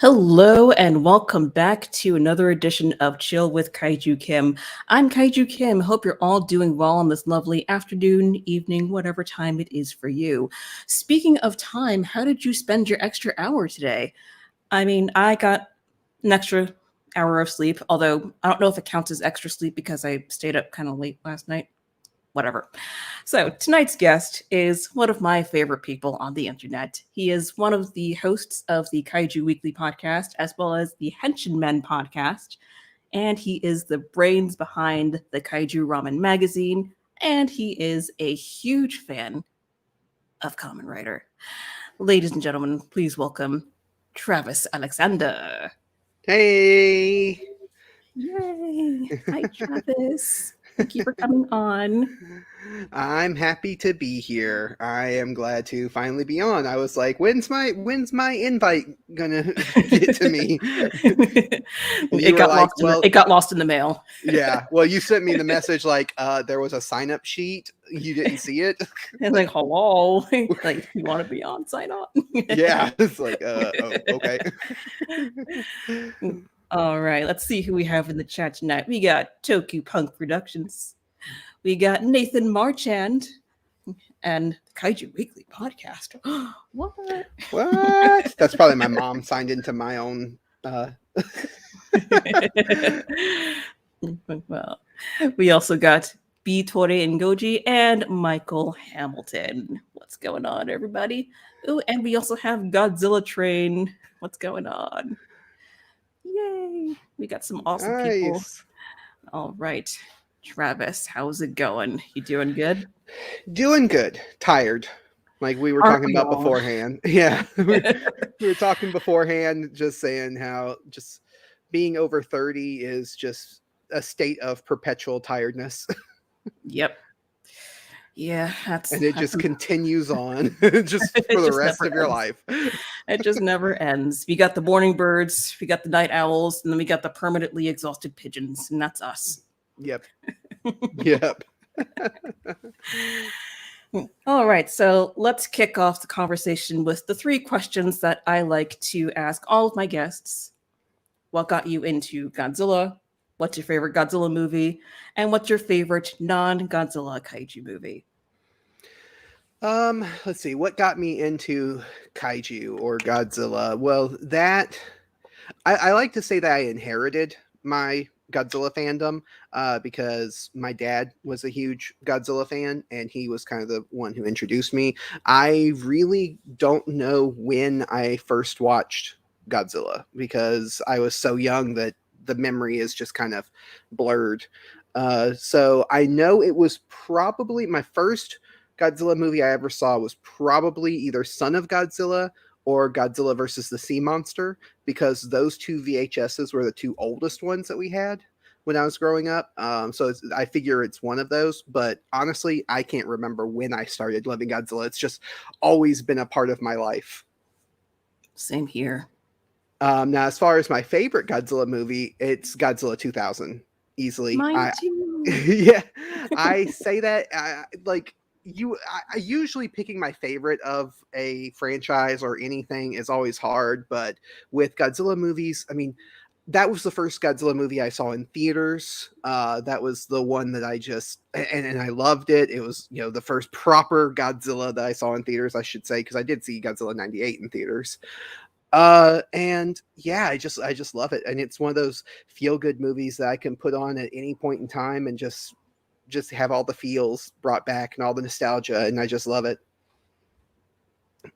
Hello and welcome back to another edition of Chill with Kaiju Kim. I'm Kaiju Kim. Hope you're all doing well on this lovely afternoon, evening, whatever time it is for you. Speaking of time, how did you spend your extra hour today? I mean, I got an extra hour of sleep, although I don't know if it counts as extra sleep because I stayed up kind of late last night. Whatever. So, tonight's guest is one of my favorite people on the internet. He is one of the hosts of the Kaiju Weekly Podcast, as well as the Henshin Men Podcast, and he is the brains behind the Kaiju Ramen magazine, and he is a huge fan of Kamen Rider. Ladies and gentlemen, please welcome Travis Alexander. Hey! Yay! Hi, Travis. Thank you for coming on. I'm happy to be here. I am glad to finally be on. I was like, when's my invite gonna get to me? It got lost in the mail. Yeah. Well, you sent me the message like there was a sign-up sheet. You didn't see it. And like, hello. Like, you want to be on, sign up. Yeah. It's like, oh, okay. All right, let's see who we have in the chat tonight. We got Toku Punk Productions. We got Nathan Marchand and Kaiju Weekly Podcast. What? That's probably my mom signed into my own. Well, we also got B. Torre and Goji and Michael Hamilton. What's going on, everybody? Oh, and we also have Godzilla Train. What's going on? Yay! We got some awesome people. All right. Travis, how's it going? You doing good? Doing good. Tired. Like we were talking about beforehand. Yeah. we were talking beforehand, just saying how just being over 30 is just a state of perpetual tiredness. Yep. Yeah, and it just continues on just for the rest of your life. It just never ends. We got the morning birds, we got the night owls, and then we got the permanently exhausted pigeons, and that's us. Yep. Yep. All right, so let's kick off the conversation with the 3 questions that I like to ask all of my guests. What got you into Godzilla? What's your favorite Godzilla movie? And what's your favorite non-Godzilla kaiju movie? Let's see. What got me into kaiju or Godzilla? Well, that I like to say that I inherited my Godzilla fandom because my dad was a huge Godzilla fan and he was kind of the one who introduced me. I really don't know when I first watched Godzilla because I was so young that the memory is just kind of blurred. So I know it was probably my first Godzilla movie I ever saw was probably either Son of Godzilla or Godzilla versus the Sea Monster, because those 2 VHSs were the 2 oldest ones that we had when I was growing up. So I figure it's one of those, but honestly, I can't remember when I started loving Godzilla. It's just always been a part of my life. Same here. Now, as far as my favorite Godzilla movie, it's Godzilla 2000, easily. Mine too. Yeah, I say that I usually picking my favorite of a franchise or anything is always hard, but with Godzilla movies, I mean, that was the first Godzilla movie I saw in theaters. That was the one that I just and I loved it. It was, the first proper Godzilla that I saw in theaters, I should say, because I did see Godzilla 98 in theaters. And yeah, I just love it, and it's one of those feel good movies that I can put on at any point in time and just have all the feels brought back and all the nostalgia, and I just love it.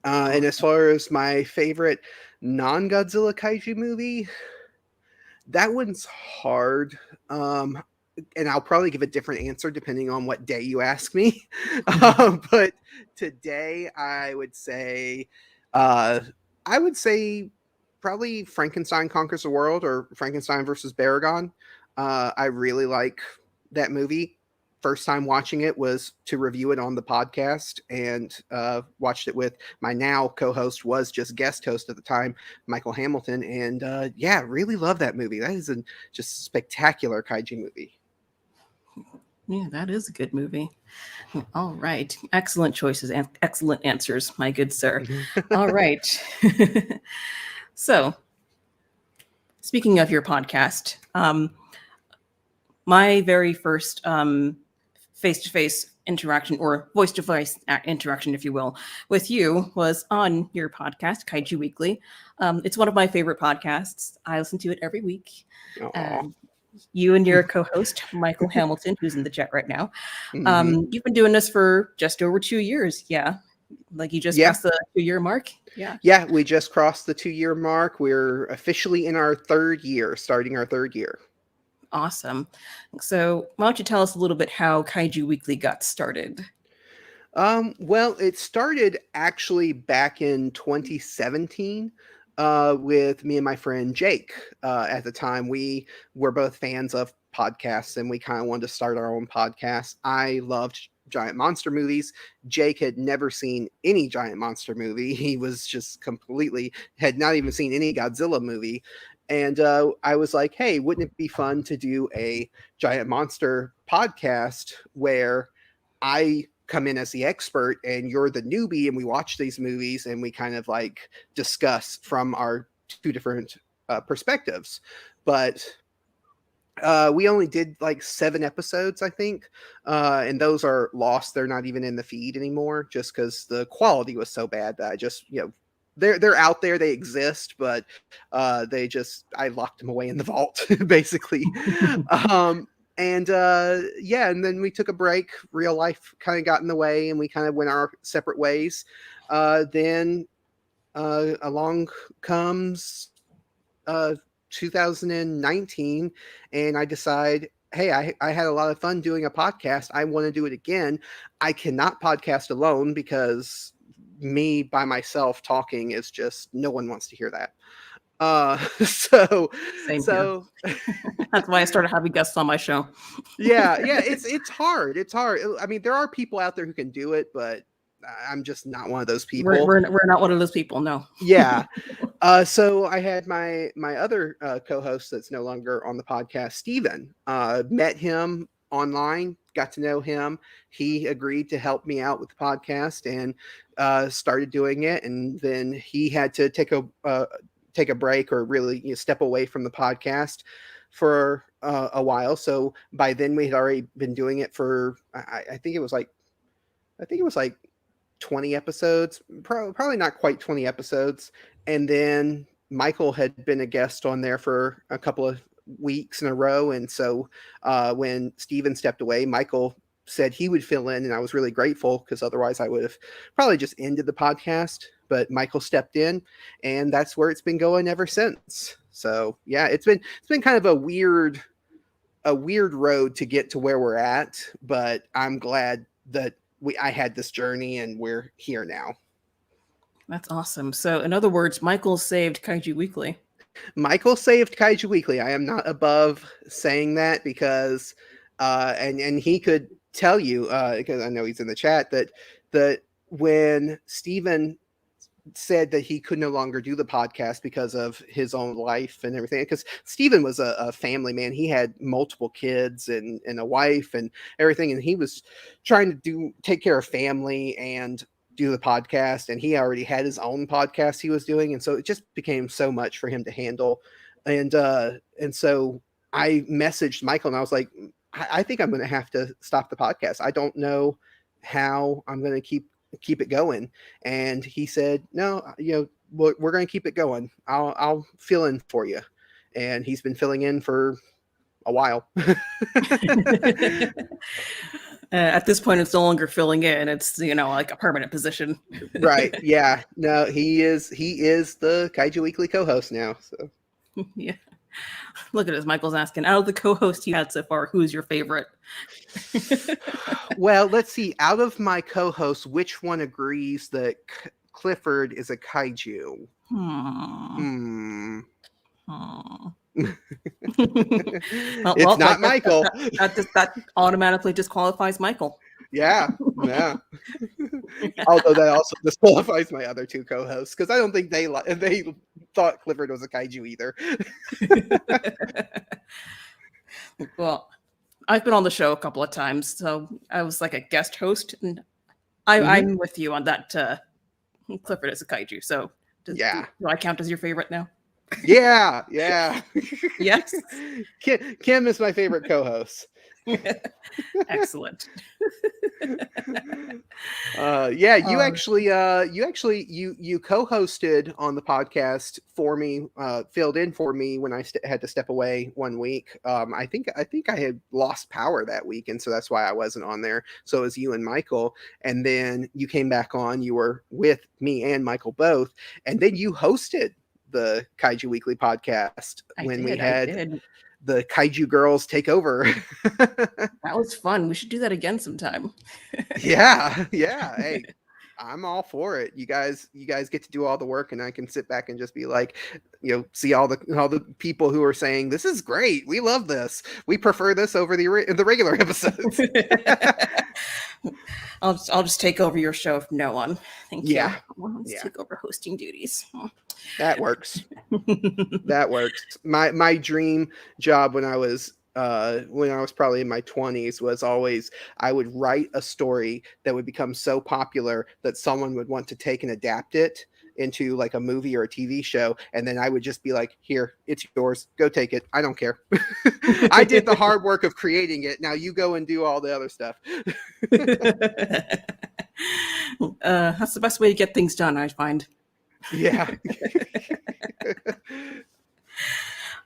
And as far as my favorite non-Godzilla kaiju movie, that one's hard. And I'll probably give a different answer depending on what day you ask me. But today I would say probably Frankenstein Conquers the World or Frankenstein versus Baragon. I really like that movie. first time watching it was to review it on the podcast, and watched it with my now co-host, was just guest host at the time, Michael Hamilton. And yeah, really love that movie. That is a just spectacular kaiju movie. Yeah, that is a good movie. All right. Excellent choices and excellent answers, my good sir. All right. So, speaking of your podcast, my very first face-to-face interaction, or voice-to-voice interaction, if you will, with you was on your podcast, Kaiju Weekly. It's one of my favorite podcasts. I listen to it every week. You and your co-host, Michael Hamilton, who's in the chat right now, you've been doing this for just over 2 years. Yeah. Like you just crossed the 2-year mark. Yeah, we just crossed the 2-year mark. We're officially in our 3rd year, starting our 3rd year. Awesome. So why don't you tell us a little bit how Kaiju Weekly got started? Well, it started actually back in 2017 with me and my friend Jake. At the time, we were both fans of podcasts, and we kind of wanted to start our own podcast. I loved giant monster movies. Jake had never seen any giant monster movie. He was just had not even seen any Godzilla movie. And I was like, hey, wouldn't it be fun to do a giant monster podcast where I come in as the expert and you're the newbie, and we watch these movies and we kind of like discuss from our 2 different perspectives. But we only did like 7 episodes, I think. And those are lost. They're not even in the feed anymore, just because the quality was so bad that I just, they're out there, they exist, but I locked them away in the vault, basically. And then we took a break. Real life kind of got in the way, and we kind of went our separate ways. Then along comes 2019, and I decide, hey, I had a lot of fun doing a podcast. I want to do it again. I cannot podcast alone, because me by myself talking is just, no one wants to hear that. So that's why I started having guests on my show. yeah, it's hard. It's hard. I mean, there are people out there who can do it, but I'm just not one of those people. We're not one of those people. No. Yeah. So I had my other co-host that's no longer on the podcast, Steven. Met him online, got to know him. He agreed to help me out with the podcast, and started doing it. And then he had to take a break, or really step away from the podcast for a while. So by then we had already been doing it for I think it was like 20 episodes, probably not quite 20 episodes. And then Michael had been a guest on there for a couple of weeks in a row. And so when Steven stepped away, Michael said he would fill in, and I was really grateful, because otherwise I would have probably just ended the podcast. But Michael stepped in, and that's where it's been going ever since. So yeah, it's been kind of a weird road to get to where we're at, but I'm glad that I had this journey, and we're here now. That's awesome. So in other words, Michael saved Kaiju Weekly. Michael saved Kaiju Weekly. I am not above saying that, because and he could tell you, because I know he's in the chat, that when Steven said that he could no longer do the podcast because of his own life and everything, because Steven was a family man. He had multiple kids and a wife and everything, and he was trying to take care of family and do the podcast, and he already had his own podcast he was doing, and so it just became so much for him to handle. And so I messaged Michael, and I was like, I think I'm going to have to stop the podcast. I don't know how I'm going to keep it going. And he said, no, we're going to keep it going. I'll fill in for you. And he's been filling in for a while. At this point, it's no longer filling in. It's, like a permanent position. Right. Yeah. No, he is the Kaiju Weekly co-host now. So yeah. Look at this. Michael's asking, out of the co-hosts you had so far, who's your favorite? Well, let's see. Out of my co-hosts, which one agrees that Clifford is a kaiju? It's not Michael. That automatically disqualifies Michael. Yeah. Although that also disqualifies my other two co-hosts because I don't think they thought Clifford was a kaiju either. Well, I've been on the show a couple of times, so I was like a guest host, and I'm with you on that. Clifford is a kaiju, so do I count as your favorite now? Yeah. Yes. Kim is my favorite co-host. Excellent. You actually co-hosted on the podcast for me, filled in for me when I had to step away one week. I think I had lost power that week, and so that's why I wasn't on there. So it was you and Michael, and then you came back on. You were with me and Michael both, and then you hosted the Kaiju Weekly Podcast when we had the Kaiju girls take over. That was fun. We should do that again sometime. Yeah. Hey, I'm all for it. You guys get to do all the work, and I can sit back and just be like, see all the people who are saying this is great. We love this. We prefer this over the regular episodes. I'll just take over your show from now on. Thank you. Let's take over hosting duties. That works. That works. My dream job when I was probably in my 20s was always I would write a story that would become so popular that someone would want to take and adapt it into like a movie or a TV show, and then I would just be like, here, it's yours, go take it, I don't care. I did the hard work of creating it, now you go and do all the other stuff. That's the best way to get things done, I find. Yeah.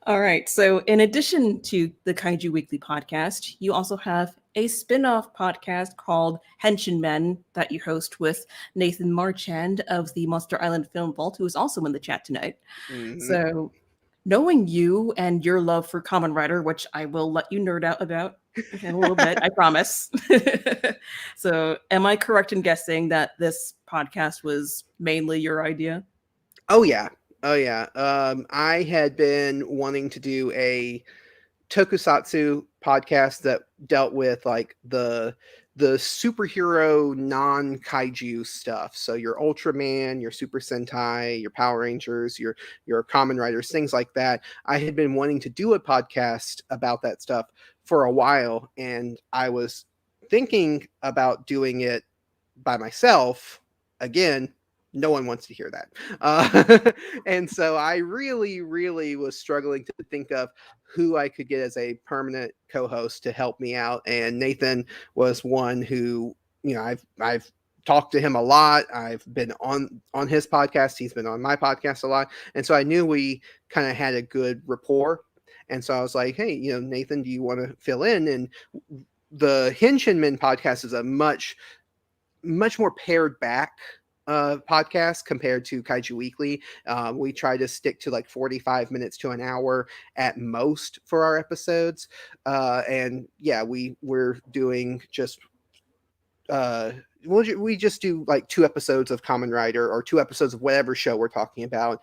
All right. So in addition to the Kaiju Weekly Podcast, you also have a spin-off podcast called Henshin Men that you host with Nathan Marchand of the Monster Island Film Vault, who is also in the chat tonight. Mm-hmm. So knowing you and your love for Kamen Rider, which I will let you nerd out about in a little bit, I promise. So am I correct in guessing that this podcast was mainly your idea? Oh, yeah. I had been wanting to do a tokusatsu podcast that dealt with like the superhero non-kaiju stuff. So your Ultraman, your Super Sentai, your Power Rangers, your Kamen Riders, things like that. I had been wanting to do a podcast about that stuff for a while, and I was thinking about doing it by myself. Again, no one wants to hear that. And so I really, really was struggling to think of who I could get as a permanent co-host to help me out. And Nathan was one who, I've talked to him a lot. I've been on his podcast. He's been on my podcast a lot. And so I knew we kind of had a good rapport. And so I was like, hey, Nathan, do you want to fill in? And the Henshin Men Podcast is a much more pared back podcast compared to Kaiju Weekly. We try to stick to like 45 minutes to an hour at most for our episodes. And yeah, we're doing just we just do like 2 episodes of Kamen Rider or 2 episodes of whatever show we're talking about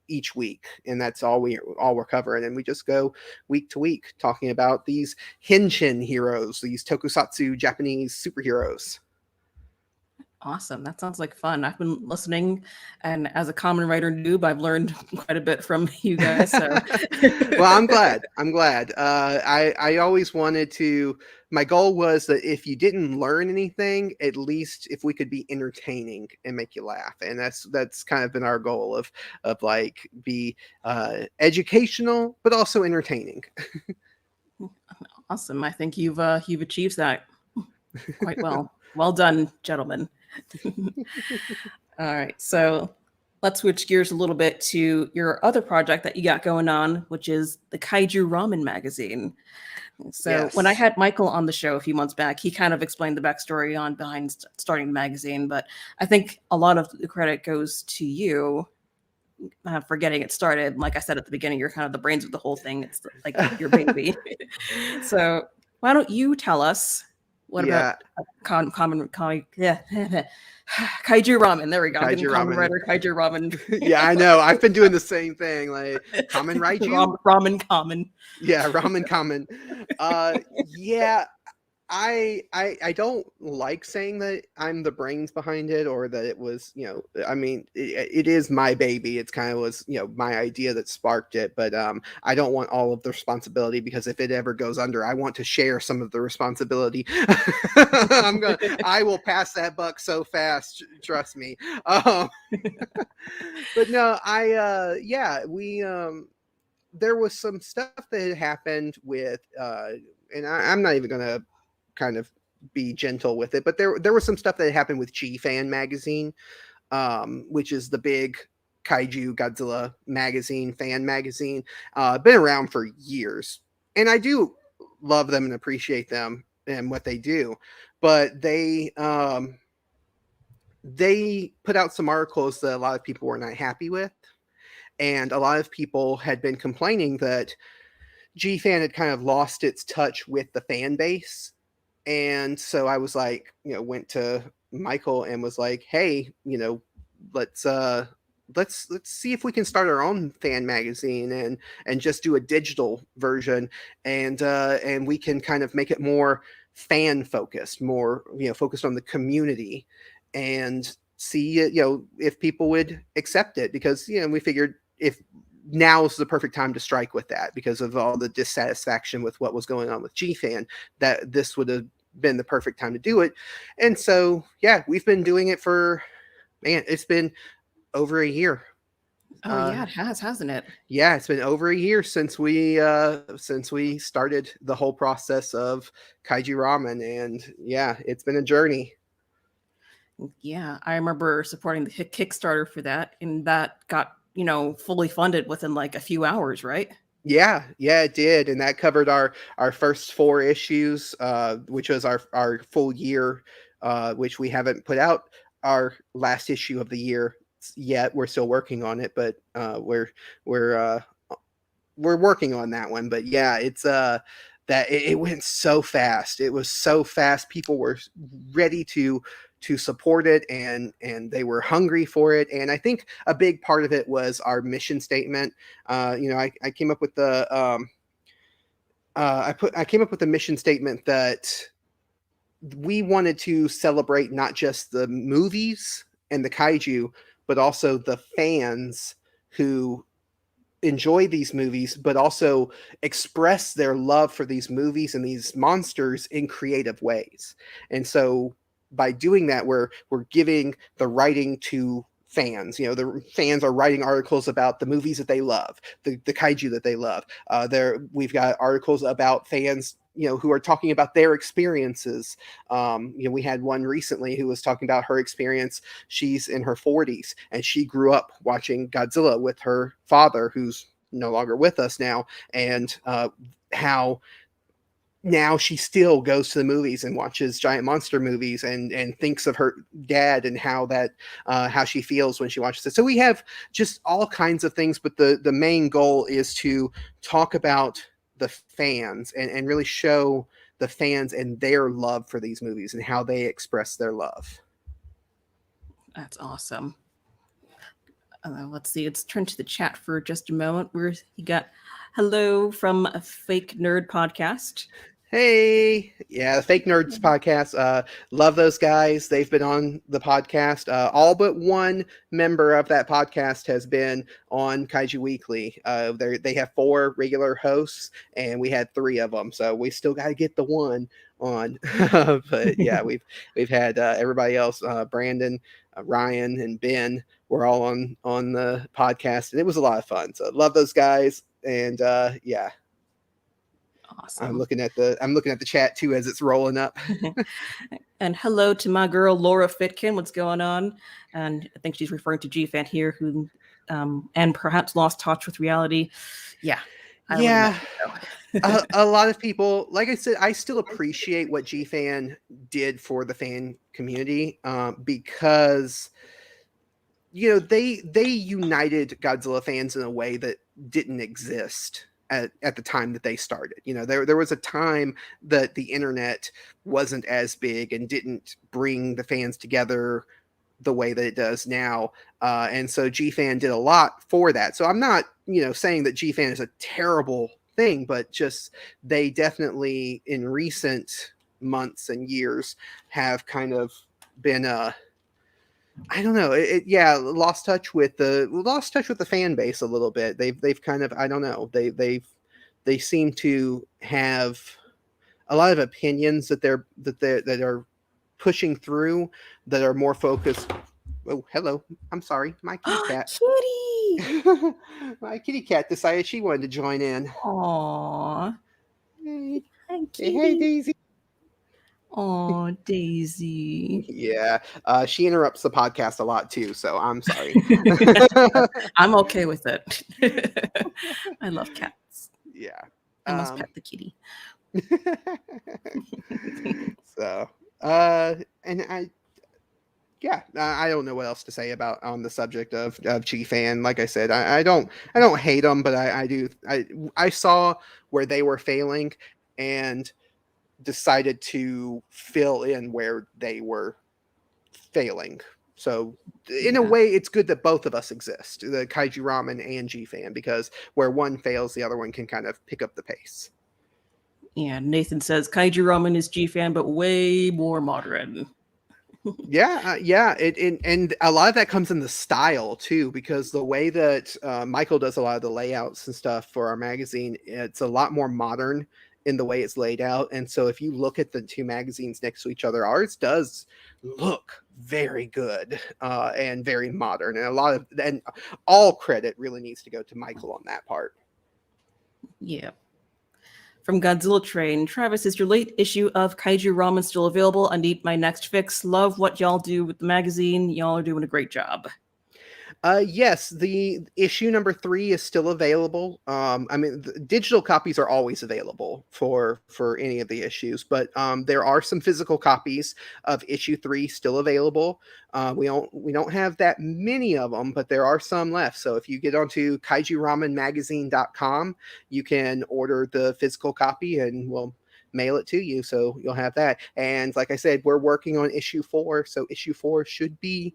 each week, and that's all we're covering. And we just go week to week talking about these Henshin heroes, these tokusatsu Japanese superheroes. Awesome. That sounds like fun. I've been listening, and as a Kamen Rider noob, I've learned quite a bit from you guys. So. Well, I'm glad. I always wanted to, my goal was that if you didn't learn anything, at least if we could be entertaining and make you laugh. And that's kind of been our goal of like be educational, but also entertaining. Awesome. I think you've achieved that quite well. Well done, gentlemen. All right, so let's switch gears a little bit to your other project that you got going on, which is the Kaiju Ramen magazine. So yes. When I had Michael on the show a few months back, he kind of explained the backstory behind starting the magazine, but I think a lot of the credit goes to you for getting it started. Like I said at the beginning, you're kind of the brains of the whole thing. It's like your baby. So why don't you tell us What Yeah. about Kaiju Ramen? There we go. I'm getting Kaiju Kamen Ramen. Rider, Kaiju Ramen. Yeah, I know. I've been doing the same thing. Like Kamen Raiju. Ramen Kamen. Yeah, Ramen Kamen. Yeah, I don't like saying that I'm the brains behind it, or that it was, I mean, it is my baby. It's kind of was, my idea that sparked it, but I don't want all of the responsibility, because if it ever goes under, I want to share some of the responsibility. I will pass that buck so fast, trust me. But no, there was some stuff that had happened with, and I'm not even gonna kind of be gentle with it, but there was some stuff that happened with G-Fan magazine, which is the big Kaiju Godzilla magazine, fan magazine, been around for years, and I do love them and appreciate them and what they do, but they put out some articles that a lot of people were not happy with, and a lot of people had been complaining that G-Fan had kind of lost its touch with the fan base. And so I was like, went to Michael and was like, hey, let's see if we can start our own fan magazine and just do a digital version, and we can kind of make it more fan focused, more focused on the community, and see if people would accept it, because we figured if now is the perfect time to strike with that, because of all the dissatisfaction with what was going on with G-Fan, that this would have been the perfect time to do it. And so, yeah, we've been doing it for, it's been over a year. Oh yeah, it has, hasn't it? Yeah, it's been over a year since we started the whole process of Kaiju Ramen, and yeah, it's been a journey. Yeah, I remember supporting the Kickstarter for that, and that got fully funded within like a few hours, right? Yeah, it did, and that covered our first 4 issues, which was our full year, which we haven't put out our last issue of the year yet. We're still working on it, but we're working on that one. But yeah, it's that it went so fast. It was so fast. People were ready to support it, and they were hungry for it. And I think a big part of it was our mission statement. I came up with the I came up with a mission statement that we wanted to celebrate not just the movies and the kaiju, but also the fans who enjoy these movies, but also express their love for these movies and these monsters in creative ways. And so by doing that, we're giving the writing to fans. The fans are writing articles about the movies that they love, the kaiju that they love. We've got articles about fans who are talking about their experiences. We had one recently who was talking about her experience. She's in her 40s, and she grew up watching Godzilla with her father, who's no longer with us now, and how now she still goes to the movies and watches giant monster movies, and thinks of her dad, and how she feels when she watches it. So we have just all kinds of things, but the main goal is to talk about the fans and really show the fans and their love for these movies and how they express their love. That's awesome. Let's see. Let's turn to the chat for just a moment. You got hello from a Fake Nerd Podcast. Hey, yeah, the Fake Nerds Podcast. Love those guys. They've been on the podcast. All but one member of that podcast has been on Kaiju Weekly. They have 4 regular hosts, and we had 3 of them, so we still got to get the one on. But yeah, we've had everybody else. Brandon, Ryan, and Ben were all on the podcast, and it was a lot of fun. So love those guys, and yeah. Awesome. I'm looking at the chat too as it's rolling up. And hello to my girl Laura Fitkin. What's going on? And I think she's referring to G-Fan here, who and perhaps lost touch with reality. Yeah. A lot of people, like I said, I still appreciate what G-Fan did for the fan community, because they united Godzilla fans in a way that didn't exist at the time that they started. You know, there was a time that the internet wasn't as big and didn't bring the fans together the way that it does now. And so GFan did a lot for that. So I'm not, saying that GFan is a terrible thing, but just they definitely in recent months and years have kind of been I don't know. Lost touch with the fan base a little bit. They've kind of, I don't know. They seem to have a lot of opinions that are pushing through that are more focused. Oh, hello. I'm sorry. My kitty cat. Kitty! My kitty cat decided she wanted to join in. Aww. Hey, Hi, kitty. hey Daisy. Aw, Daisy. Yeah, she interrupts the podcast a lot too, so I'm sorry. I'm okay with it. I love cats. Yeah. I must pet the kitty. So, and I don't know what else to say about on the subject of GFan. Like I said, I don't hate them, but I saw where they were failing and decided to fill in where they were failing. So in a way, it's good that both of us exist, the Kaiju Ramen and GFan, because where one fails, the other one can kind of pick up the pace. Yeah, Nathan says Kaiju Ramen is GFan, but way more modern. And a lot of that comes in the style too, because the way that Michael does a lot of the layouts and stuff for our magazine, it's a lot more modern in the way it's laid out. And so if you look at the two magazines next to each other, ours does look very good and very modern, and all credit really needs to go to Michael on that part. Yeah. From Godzilla Train, Travis, is your late issue of Kaiju Ramen still available? I need my next fix. Love what y'all do with the magazine. Y'all are doing a great job. Yes, the issue number 3 is still available. The digital copies are always available for any of the issues, but there are some physical copies of issue 3 still available. We don't have that many of them, but there are some left. So if you get onto kaijuramenmagazine.com, you can order the physical copy and we'll mail it to you, so you'll have that. And like I said, we're working on issue 4, so issue 4 should be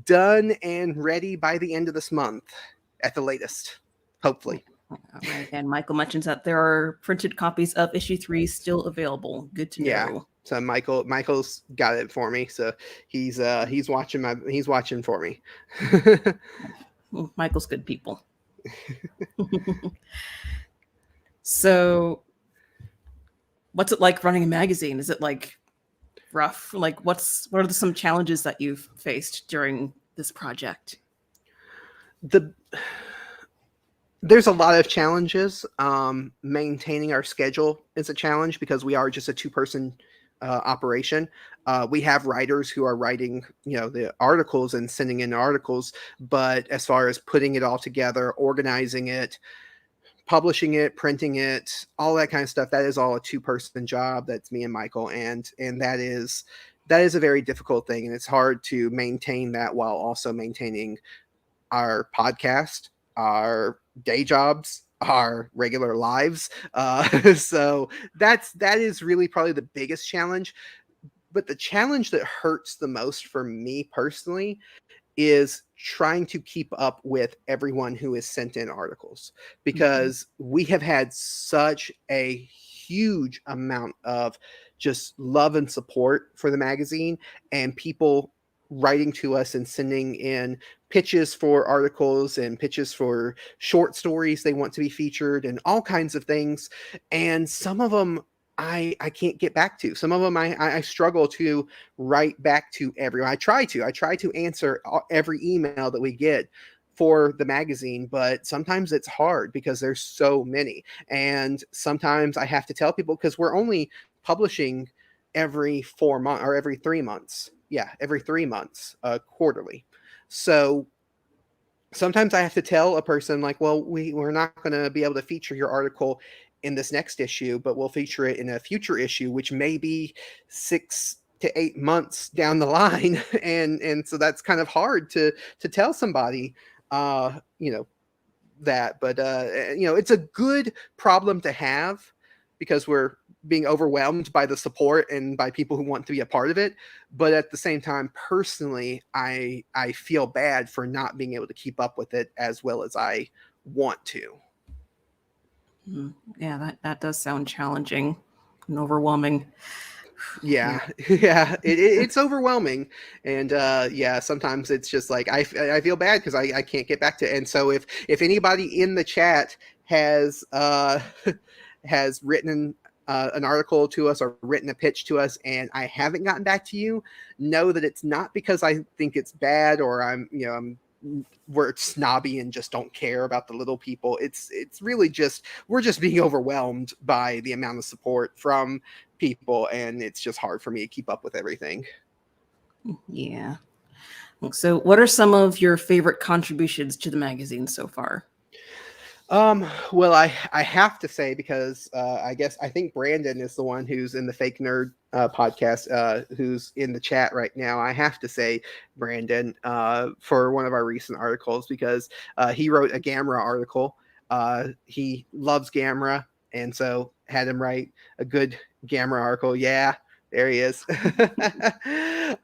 done and ready by the end of this month at the latest, hopefully. All right. And Michael mentions that there are printed copies of issue 3 still available. Good to know. Yeah, so Michael's got it for me, so he's watching for me. Michael's good people. So what's it like running a magazine? Is it like rough? Like what are some challenges that you've faced during this project? There's a lot of challenges. Maintaining our schedule is a challenge because we are just a 2-person operation. We have writers who are writing, the articles and sending in articles, but as far as putting it all together, organizing it, publishing it, printing it, all that kind of stuff, that is all a 2-person job. That's me and Michael, and that is a very difficult thing, and it's hard to maintain that while also maintaining our podcast, our day jobs, our regular lives. So that is really probably the biggest challenge. But the challenge that hurts the most for me personally is trying to keep up with everyone who has sent in articles, because we have had such a huge amount of just love and support for the magazine, and people writing to us and sending in pitches for articles and pitches for short stories they want to be featured and all kinds of things. And some of them I can't get back to. Some of them I struggle to write back to everyone. I try to answer every email that we get for the magazine, but sometimes it's hard because there's so many. And sometimes I have to tell people, because we're only publishing every 4 months or every 3 months. Yeah, every 3 months, quarterly. So sometimes I have to tell a person like, well, we're not going to be able to feature your article in this next issue, but we'll feature it in a future issue, which may be 6 to 8 months down the line. And so that's kind of hard to tell somebody, that. But it's a good problem to have because we're being overwhelmed by the support and by people who want to be a part of it. But at the same time, personally, I feel bad for not being able to keep up with it as well as I want to. Yeah, that does sound challenging and overwhelming. Yeah. It's overwhelming, and sometimes it's just like I feel bad because I can't get back to it. And so if anybody in the chat has has written an article to us or written a pitch to us and I haven't gotten back to you, know that it's not because I think it's bad or I'm we're snobby and just don't care about the little people. It's really just we're just being overwhelmed by the amount of support from people, and it's just hard for me to keep up with everything. Yeah. So what are some of your favorite contributions to the magazine so far? Well, I have to say, because I think Brandon is the one who's in the Fake Nerd podcast, who's in the chat right now. I have to say Brandon for one of our recent articles, because he wrote a Gamera article. He loves Gamera, and so had him write a good Gamera article. Yeah, there he is.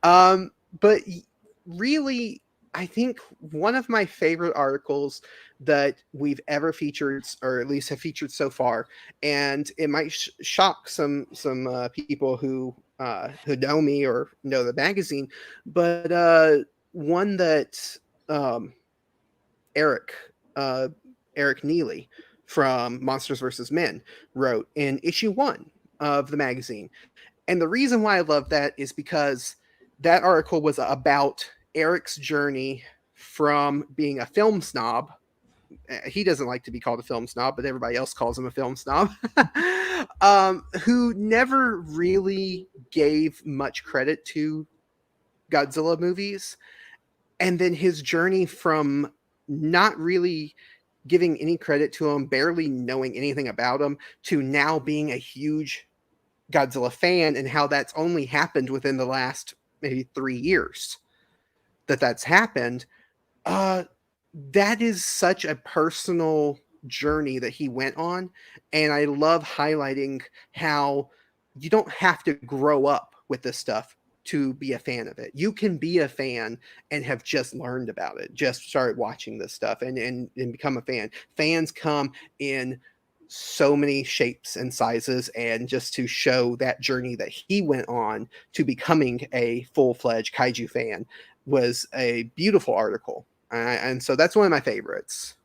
But really, I think one of my favorite articles that we've ever featured, or at least have featured so far, and it might shock some people who know me or know the magazine, but one that Eric Neely from Monsters vs. Men wrote in issue 1 of the magazine. And the reason why I love that is because that article was about Eric's journey from being a film snob. He doesn't like to be called a film snob, but everybody else calls him a film snob, who never really gave much credit to Godzilla movies. And then his journey from not really giving any credit to him, barely knowing anything about him, to now being a huge Godzilla fan, and how that's only happened within the last maybe 3 years that's happened. That is such a personal journey that he went on. And I love highlighting how you don't have to grow up with this stuff to be a fan of it. You can be a fan and have just learned about it, just started watching this stuff and become a fan. Fans come in so many shapes and sizes, and just to show that journey that he went on to becoming a full-fledged kaiju fan was a beautiful article. And so that's one of my favorites.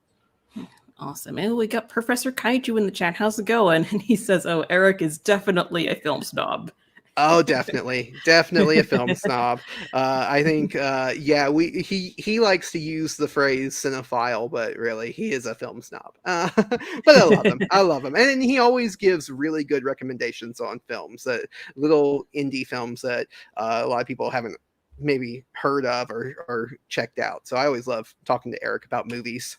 Awesome. And we got Professor Kaiju in the chat. How's it going? And he says, oh, Eric is definitely a film snob. Definitely a film snob. I think, he likes to use the phrase cinephile, but really he is a film snob. But I love him. And he always gives really good recommendations on films, little indie films that a lot of people haven't maybe heard of or checked out. So I always love talking to Eric about movies.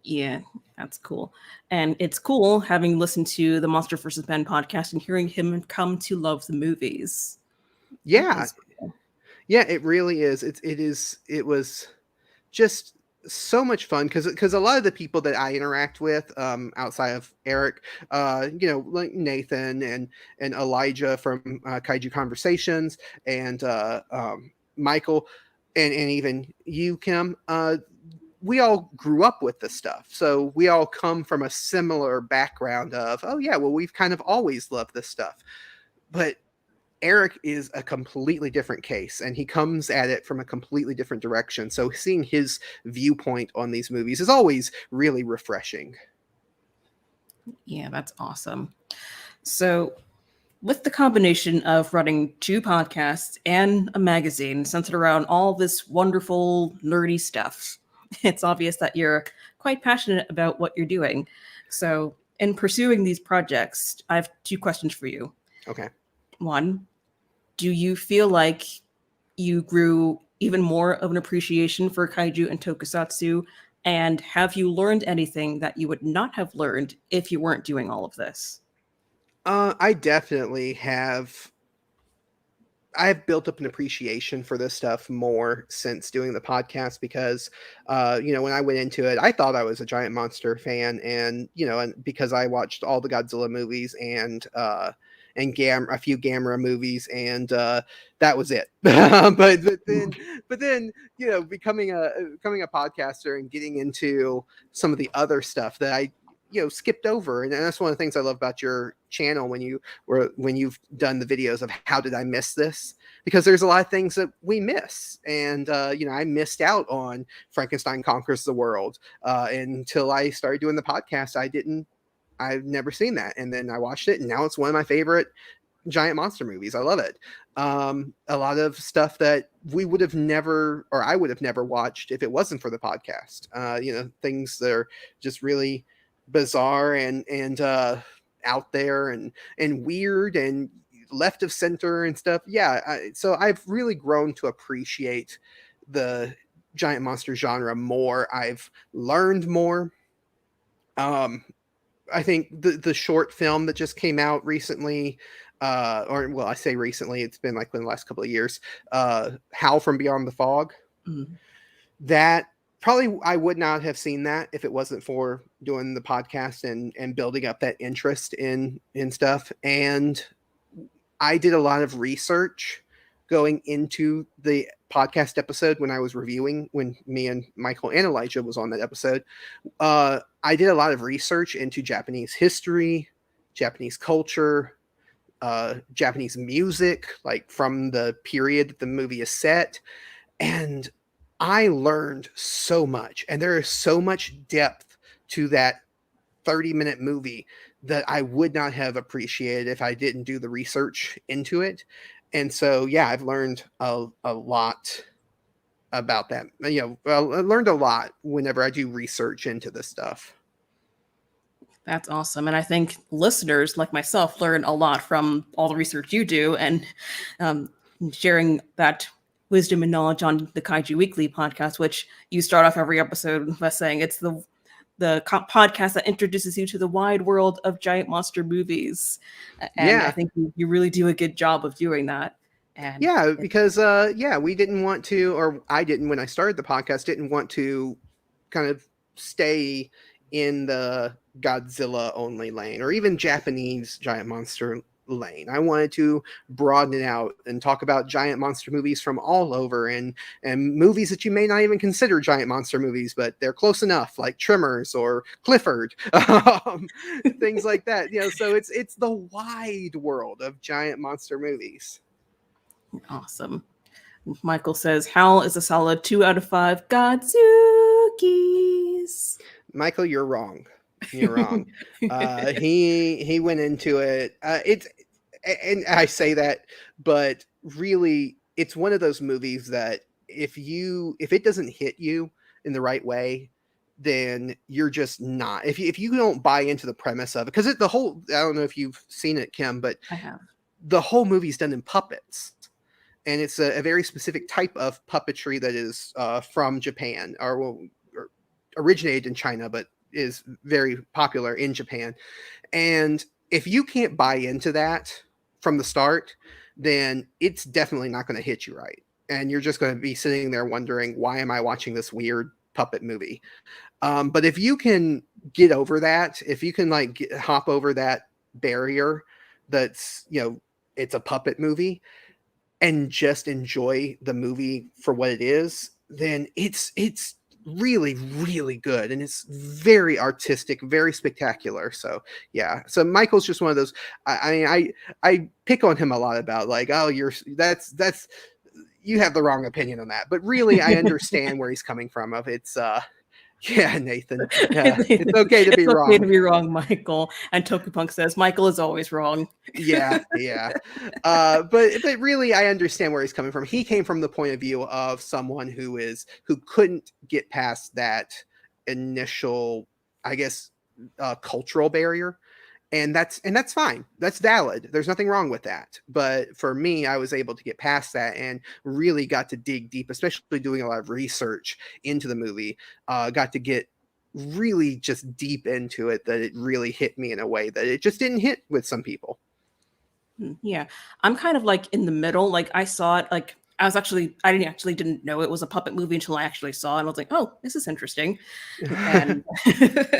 Yeah, that's cool. And it's cool having listened to the Monster vs. Men podcast and hearing him come to love the movies. Yeah. Cool. Yeah, it really is. It was just so much fun because a lot of the people that I interact with outside of Eric, like Nathan and Elijah from Kaiju Conversations, and Michael, and even you, Kim, we all grew up with this stuff. So we all come from a similar background of, we've kind of always loved this stuff. But Eric is a completely different case, and he comes at it from a completely different direction. So seeing his viewpoint on these movies is always really refreshing. Yeah, that's awesome. So with the combination of running 2 podcasts and a magazine centered around all this wonderful, nerdy stuff, it's obvious that you're quite passionate about what you're doing. So in pursuing these projects, I have 2 questions for you. Okay. 1, do you feel like you grew even more of an appreciation for kaiju and tokusatsu? And have you learned anything that you would not have learned if you weren't doing all of this? I definitely have. I've built up an appreciation for this stuff more since doing the podcast because, when I went into it, I thought I was a giant monster fan, and because I watched all the Godzilla movies and a few Gamera movies, and that was it. but then becoming a podcaster and getting into some of the other stuff that I skipped over, and that's one of the things I love about your channel when you've done the videos of how did I miss this, because there's a lot of things that we miss, and I missed out on Frankenstein Conquers the World until I started doing the podcast. I've never seen that, and then I watched it, and now it's one of my favorite giant monster movies. I love it. A lot of stuff that I would have never watched if it wasn't for the podcast. Things that are just really bizarre and out there and weird and left of center and stuff. So I've really grown to appreciate the giant monster genre more. I've learned more. I think the short film that just came out recently, I say recently, it's been like in the last couple of years, Howl from Beyond the Fog. Mm-hmm. That probably I would not have seen that if it wasn't for doing the podcast and building up that interest in stuff. And I did a lot of research going into the podcast episode when I was reviewing, when me and Michael and Elijah was on that episode. I did a lot of research into Japanese history, Japanese culture, Japanese music, like from the period that the movie is set. And I learned so much, and there is so much depth to that 30-minute movie that I would not have appreciated if I didn't do the research into it. And so, I've learned a lot about that. I learned a lot whenever I do research into this stuff. That's awesome. And I think listeners like myself learn a lot from all the research you do, and sharing that wisdom and knowledge on the Kaiju Weekly Podcast, which you start off every episode by saying it's the podcast that introduces you to the wide world of giant monster movies. And I think you really do a good job of doing that. And because we didn't want to, or I didn't, when I started the podcast, didn't want to kind of stay in the Godzilla only lane or even Japanese giant monster lane. I wanted to broaden it out and talk about giant monster movies from all over, and movies that you may not even consider giant monster movies, but they're close enough, like Tremors or Clifford, things like that. So it's the wide world of giant monster movies. Awesome. Michael says Howl is a solid 2 out of 5 Godzookies. Michael, you're wrong. You're wrong. He went into it. And I say that, but really, it's one of those movies that if it doesn't hit you in the right way, then you're just not. If you don't buy into the premise of it, because I don't know if you've seen it, Kim, but I have. The whole movie's done in puppets. And it's a very specific type of puppetry that is from Japan, or originated in China, but is very popular in Japan. And if you can't buy into that from the start, then it's definitely not going to hit you right. And you're just going to be sitting there wondering, why am I watching this weird puppet movie? But if you can get over that, if you can hop over that barrier, that's, it's a puppet movie, and just enjoy the movie for what it is, then it's really, really good. And it's very artistic, very spectacular. So so Michael's just one of those. I pick on him a lot about that's you have the wrong opinion on that, but really I understand where he's coming from. Nathan, it's okay to be wrong. It's okay to be wrong, Michael. And Tokupunk says Michael is always wrong. But really, I understand where he's coming from. He came from the point of view of someone who couldn't get past that initial, I guess, cultural barrier. And that's fine. That's valid. There's nothing wrong with that. But for me, I was able to get past that and really got to dig deep, especially doing a lot of research into the movie. Got to get really just deep into it, that it really hit me in a way that it just didn't hit with some people. Yeah, I'm kind of like in the middle. Like I saw it, like I didn't know it was a puppet movie until I actually saw it. And I was like, oh, this is interesting. And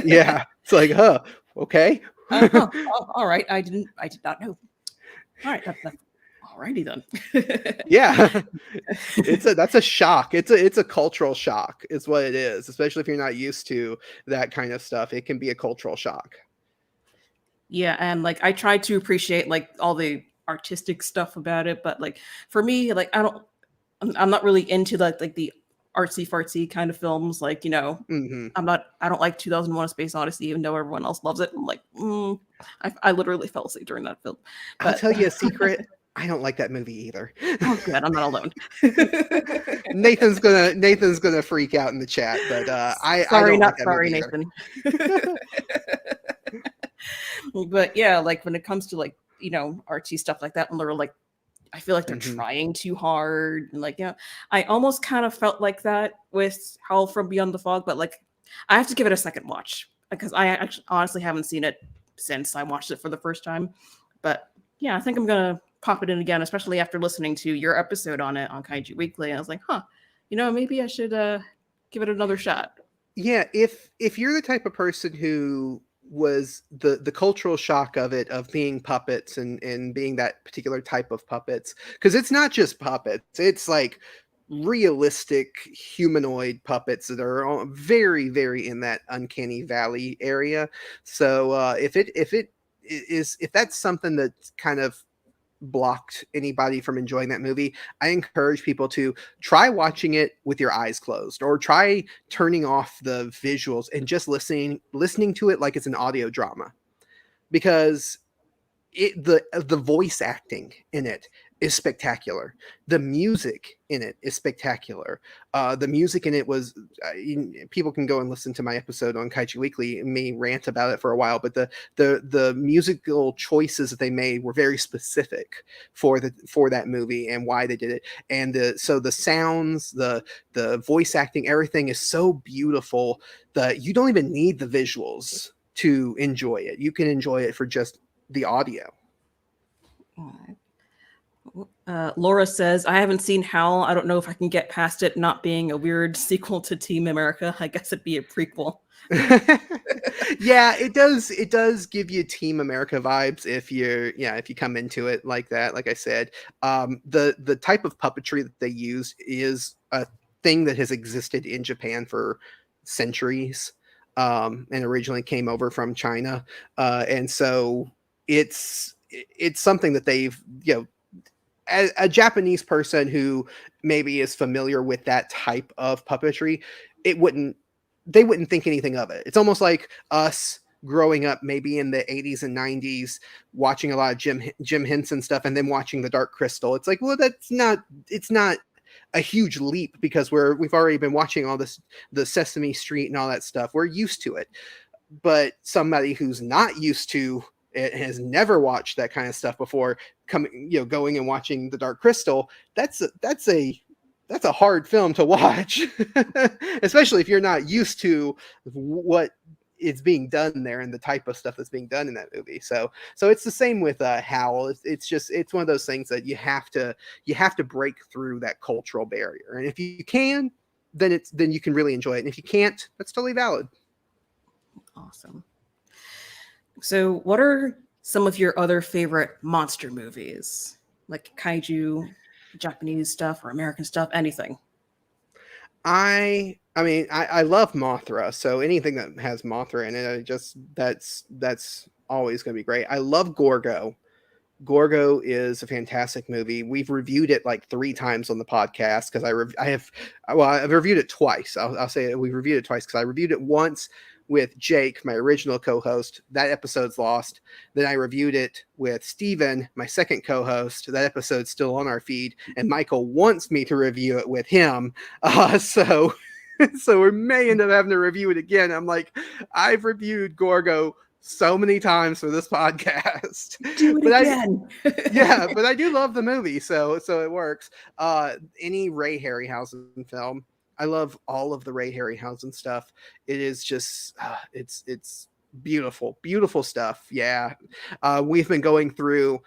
Yeah, it's like, huh, okay. all right, I did not know. All right, that's alrighty then. Yeah. That's a shock. It's a cultural shock is what it is, especially if you're not used to that kind of stuff. It can be a cultural shock. Yeah, and like I tried to appreciate like all the artistic stuff about it, but like for me, like I'm not really into like the artsy fartsy kind of films. Like, Hmm. I don't like 2001: A Space Odyssey, even though everyone else loves it. I'm like, I literally fell asleep during that film. I'll But tell you a secret. I don't like that movie either. oh, good, I'm not alone. Nathan's gonna freak out in the chat, but I Sorry, don't like not that sorry, movie either. Nathan. But yeah, like when it comes to like artsy stuff like that, and they're like, I feel like they're Hmm. trying too hard, and like I almost kind of felt like that with Howl from Beyond the Fog, but like I have to give it a second watch because I actually honestly haven't seen it since I watched it for the first time. But yeah, I think I'm gonna pop it in again, especially after listening to your episode on it on Kaiju Weekly. I was like, maybe I should give it another shot. Yeah, if you're the type of person who was the cultural shock of it, of being puppets and being that particular type of puppets, because it's not just puppets, it's like realistic humanoid puppets that are all very, very in that uncanny valley area. So if that's something that kind of blocked anybody from enjoying that movie, I encourage people to try watching it with your eyes closed, or try turning off the visuals and just listening to it like it's an audio drama, because the voice acting in it is spectacular. The music in it is spectacular. The music in it was people can go and listen to my episode on Kaiju Weekly and me rant about it for a while, but the musical choices that they made were very specific for that movie and why they did it. And so the sounds, the voice acting, everything is so beautiful that you don't even need the visuals to enjoy it. You can enjoy it for just the audio. Laura says, I haven't seen Howl. I don't know if I can get past it not being a weird sequel to Team America. I guess it'd be a prequel. Yeah, it does give you Team America vibes if you come into it like that. Like I said, the type of puppetry that they use is a thing that has existed in Japan for centuries, and originally came over from China, and so it's something that they've, as a Japanese person who maybe is familiar with that type of puppetry, they wouldn't think anything of it. It's almost like us growing up maybe in the 80s and 90s, watching a lot of Jim Henson stuff and then watching The Dark Crystal. It's like, well, it's not a huge leap, because we've already been watching all this, the Sesame Street and all that stuff. We're used to it. But somebody who's not used to it, has never watched that kind of stuff before, going and watching The Dark Crystal, that's a hard film to watch, especially if you're not used to what is being done there and the type of stuff that's being done in that movie. So it's the same with Howl. It's one of those things that you have to break through that cultural barrier, and if you can, then you can really enjoy it, and if you can't, that's totally valid. Awesome. So, what are some of your other favorite monster movies? Like kaiju, Japanese stuff, or American stuff, anything? I love Mothra, so anything that has Mothra in it, that's always going to be great. I love Gorgo. Gorgo is a fantastic movie. We've reviewed it like 3 times on the podcast, because I've reviewed it twice. I'll say we reviewed it twice, because I reviewed it once with Jake, my original co-host. That episode's lost. Then I reviewed it with Steven, my second co-host. That episode's still on our feed, and Michael wants me to review it with him. So we may end up having to review it again. I'm like, I've reviewed Gorgo so many times for this podcast. Do it again. But I do love the movie, so it works. Any Ray Harryhausen film, I love all of the Ray Harryhausen stuff. It is just it's beautiful stuff. Yeah. We've been going through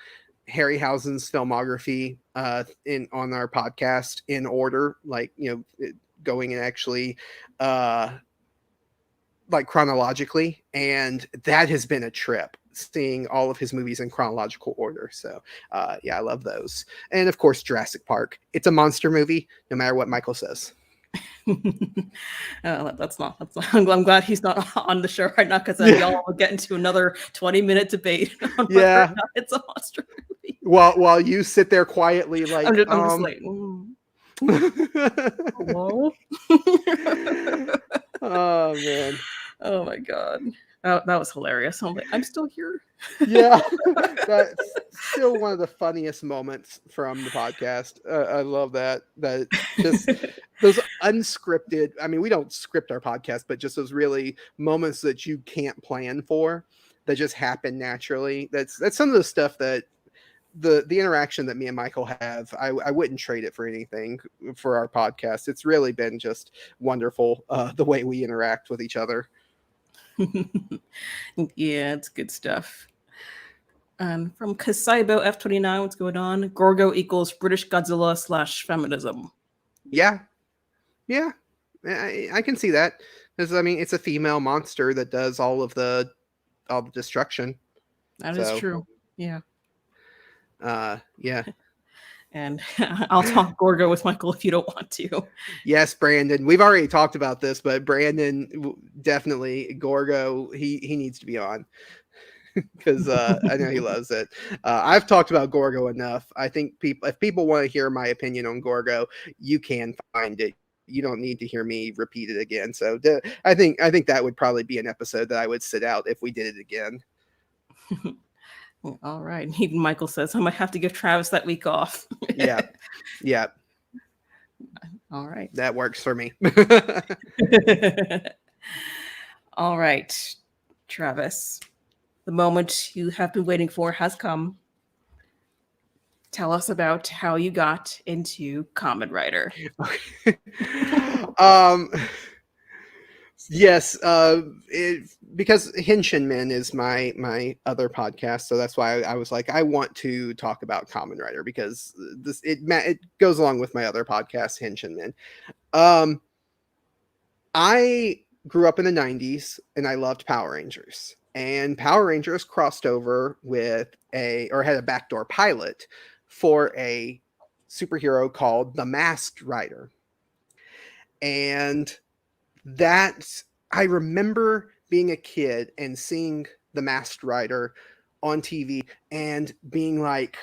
Harryhausen's filmography on our podcast in order, like, going and actually like chronologically, and that has been a trip, seeing all of his movies in chronological order. So yeah, I love those. And of course, Jurassic Park. It's a monster movie, no matter what Michael says. That's not. I'm glad he's not on the show right now, because then y'all will get into another 20-minute debate on whether or not it's a monster movie. While you sit there quietly, like, I'm just like, hello. Oh man. Oh my god. That was hilarious. I'm like, I'm still here. Yeah, that's still one of the funniest moments from the podcast. I love that. That just those unscripted. I mean, we don't script our podcast, but just those really moments that you can't plan for, that just happen naturally. That's some of the stuff that the interaction that me and Michael have. I wouldn't trade it for anything for our podcast. It's really been just wonderful, the way we interact with each other. Yeah, it's good stuff. From Kasaibo F29, what's going on? Gorgo equals British Godzilla / feminism. Yeah, I can see that, because I mean, it's a female monster that does all the destruction. That is true. Yeah. Yeah. And I'll talk Gorgo with Michael if you don't want to. Yes, Brandon. We've already talked about this, but Brandon, definitely Gorgo. He needs to be on, because I know he loves it. I've talked about Gorgo enough. I think if people want to hear my opinion on Gorgo, you can find it. You don't need to hear me repeat it again. So I think that would probably be an episode that I would sit out if we did it again. All right. Even Michael says I might have to give Travis that week off. Yeah. All right. That works for me. All right, Travis. The moment you have been waiting for has come. Tell us about how you got into Kamen Rider. Yes, because Henshin Men is my other podcast, so that's why I was like, I want to talk about Kamen Rider, because it goes along with my other podcast, Henshin Men. I grew up in the 90s and I loved Power Rangers, and Power Rangers crossed over with had a backdoor pilot for a superhero called the Masked Rider. And that, I remember being a kid and seeing the Masked Rider on TV and being like,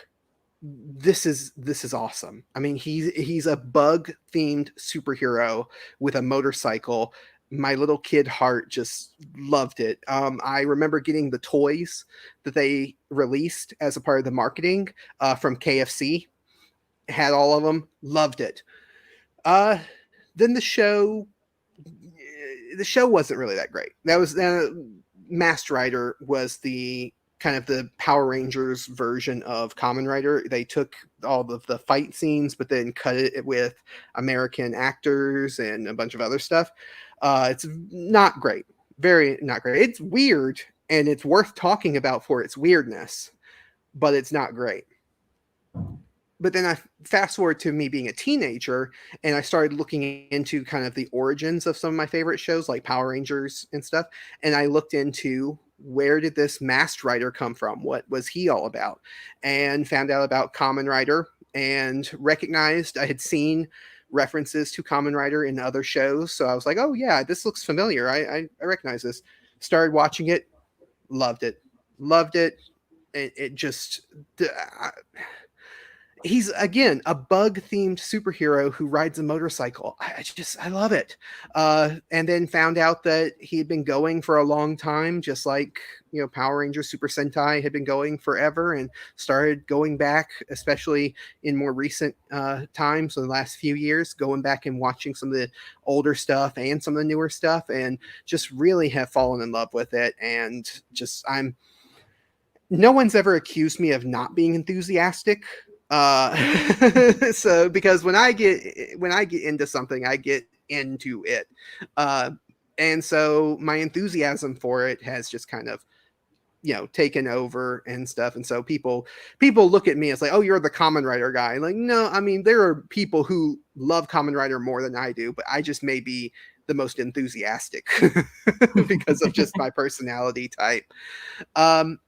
this is awesome. I mean, he's a bug themed superhero with a motorcycle. My little kid heart just loved it. I remember getting the toys that they released as a part of the marketing from KFC. Had all of them. Loved it. Then the show wasn't really that great. That was Masked Rider was the kind of the Power Rangers version of Kamen Rider. They took all of the fight scenes, but then cut it with American actors and a bunch of other stuff. It's not great. Very not great. It's weird, and it's worth talking about for its weirdness, but it's not great. But then I fast forward to me being a teenager, and I started looking into kind of the origins of some of my favorite shows like Power Rangers and stuff. And I looked into, where did this Masked Rider come from? What was he all about? And found out about Kamen Rider, and recognized I had seen references to Kamen Rider in other shows. So I was like, oh yeah, this looks familiar. I recognize this. Started watching it. Loved it. It just... he's, again, a bug-themed superhero who rides a motorcycle. I love it. And then found out that he had been going for a long time, just like, Power Rangers Super Sentai had been going forever, and started going back, especially in more recent times, in the last few years, going back and watching some of the older stuff and some of the newer stuff, and just really have fallen in love with it. And just, no one's ever accused me of not being enthusiastic. So because when I get into something, I get into it. And so my enthusiasm for it has just kind of taken over and stuff. And so people look at me as like, oh, you're the Kamen Rider guy. Like, no, I mean, there are people who love Kamen Rider more than I do, but I just may be the most enthusiastic because of just my personality type. And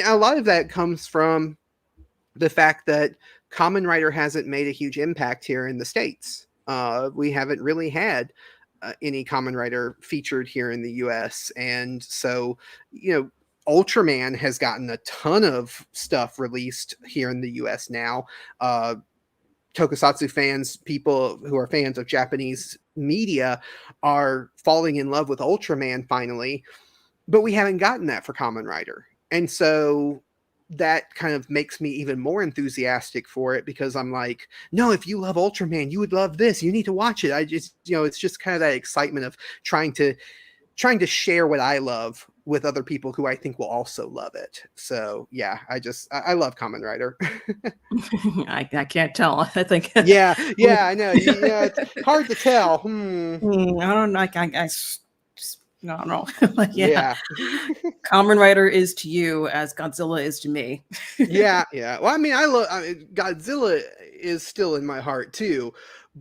a lot of that comes from the fact that Kamen Rider hasn't made a huge impact here in the States. We haven't really had any Kamen Rider featured here in the US. And so, Ultraman has gotten a ton of stuff released here in the US now. Tokusatsu fans, people who are fans of Japanese media, are falling in love with Ultraman finally, but we haven't gotten that for Kamen Rider. And so that kind of makes me even more enthusiastic for it, because I'm like, no, if you love Ultraman, you would love this. You need to watch it. I just, it's just kind of that excitement of trying to share what I love with other people who I think will also love it. So yeah, I love Kamen Rider. I can't tell. I think. Yeah, I know. It's hard to tell. I don't know. I don't know. Like, yeah. Kamen Rider is to you as Godzilla is to me. yeah. Well, I mean, Godzilla is still in my heart too.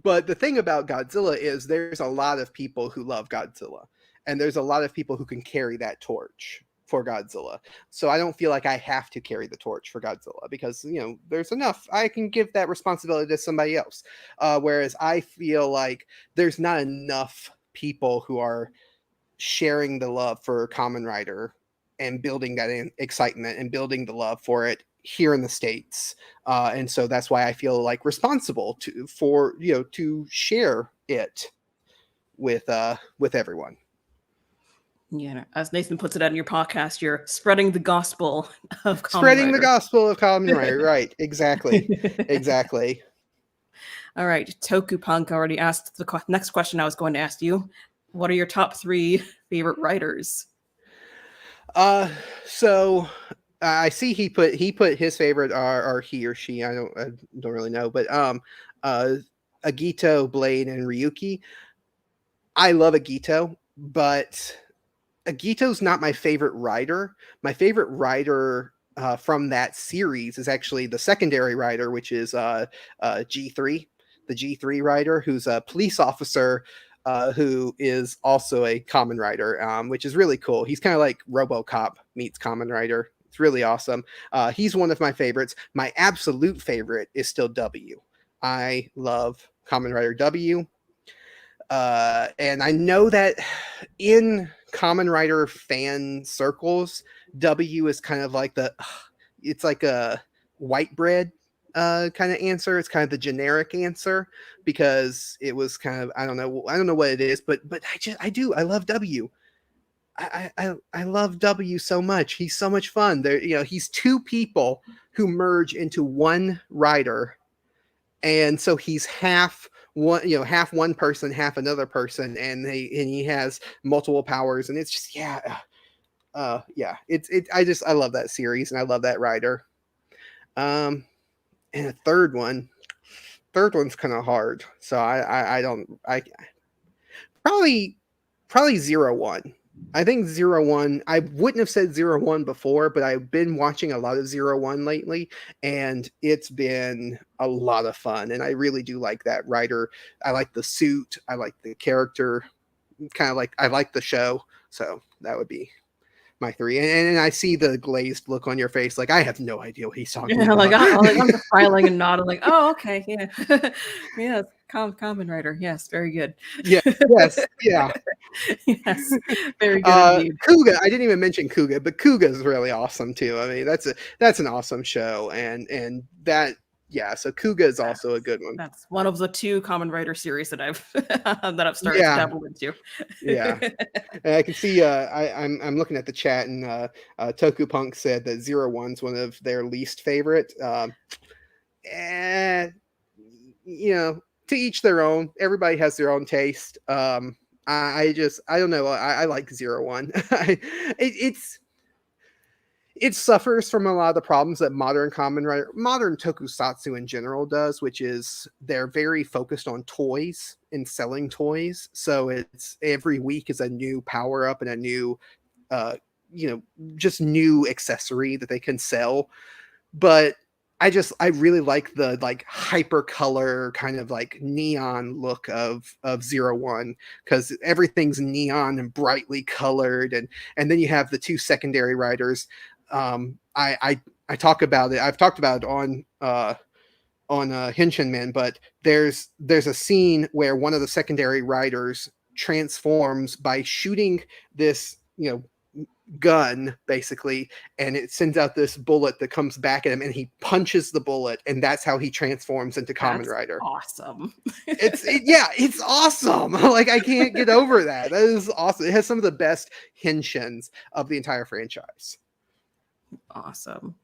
But the thing about Godzilla is there's a lot of people who love Godzilla. And there's a lot of people who can carry that torch for Godzilla. So I don't feel like I have to carry the torch for Godzilla, because, there's enough. I can give that responsibility to somebody else. Whereas I feel like there's not enough people who are sharing the love for Kamen Rider and building that excitement and building the love for it here in the States. And so that's why I feel like responsible to share it with everyone. Yeah, as Nathan puts it out in your podcast, you're spreading the gospel of Kamen Spreading Rider. the gospel of Kamen Rider, right? Exactly. All right, Toku Punk already asked the next question I was going to ask you. What are your top 3 favorite writers? So I see he put his favorite are he or she. I don't really know, but Agito, Blade, and Ryuki. I love Agito, but Agito's not my favorite writer. My favorite writer from that series is actually the secondary writer, which is G3, the G3 writer, who's a police officer who is also a Kamen Rider, which is really cool. He's kind of like RoboCop meets Kamen Rider. It's really awesome. He's one of my favorites. My absolute favorite is still W. I love Kamen Rider W. And I know that in Kamen Rider fan circles, W is kind of like it's like a white bread kind of answer. It's kind of the generic answer, because it was kind of, I don't know what it is, but I love W. I love W so much. He's so much fun. He's 2 people who merge into one writer, and so he's half one person, half another person, and he has multiple powers, and it's just I love that series, and I love that writer. And a third one's kind of hard, so I probably 01. I think 01, I wouldn't have said 01 before, but I've been watching a lot of 01 lately, and it's been a lot of fun. And I really do like that writer. I like the suit. I like the character. I like the show. So that would be my 3. And I see the glazed look on your face, like, I have no idea what he's talking about. I'm just smiling and nodding, like, oh, okay, yeah. Yeah, Kamen Rider, yes, very good. Yes, yeah. Yes, very good indeed. Kuga, I didn't even mention Kuga, but Kuga is really awesome too. I mean, that's an awesome show, and that, yeah. So Kuga is also a good one. That's one of the 2 Kamen Rider series that I've started to dabble into. Yeah, and I can see. I'm looking at the chat, and Toku Punk said that 01's one of their least favorite. To each their own. Everybody has their own taste. I don't know. I like 01. It suffers from a lot of the problems that modern tokusatsu in general does, which is they're very focused on toys and selling toys. So it's every week is a new power up and a new just new accessory that they can sell. But I really like the like hyper color kind of like neon look of 01, because everything's neon and brightly colored, and then you have the two secondary writers. I talk about it. I've talked about it on Henshin Men, but there's a scene where one of the secondary writers transforms by shooting this gun basically, and it sends out this bullet that comes back at him, and he punches the bullet, and that's how he transforms into Kamen Rider. Awesome. It's awesome. Like, I can't get over that. That is awesome. It has some of the best henshins of the entire franchise. Awesome.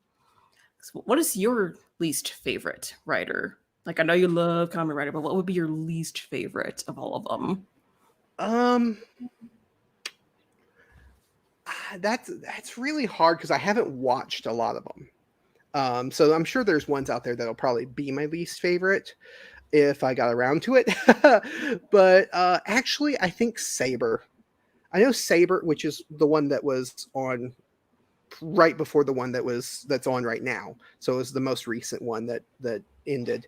So what is your least favorite writer? Like, I know you love Kamen Rider, but what would be your least favorite of all of them? That's really hard because I haven't watched a lot of them. So I'm sure there's ones out there that'll probably be my least favorite if I got around to it. But actually, I think Saber. I know Saber, which is the one that was on right before the one that's on right now. So it was the most recent one that ended.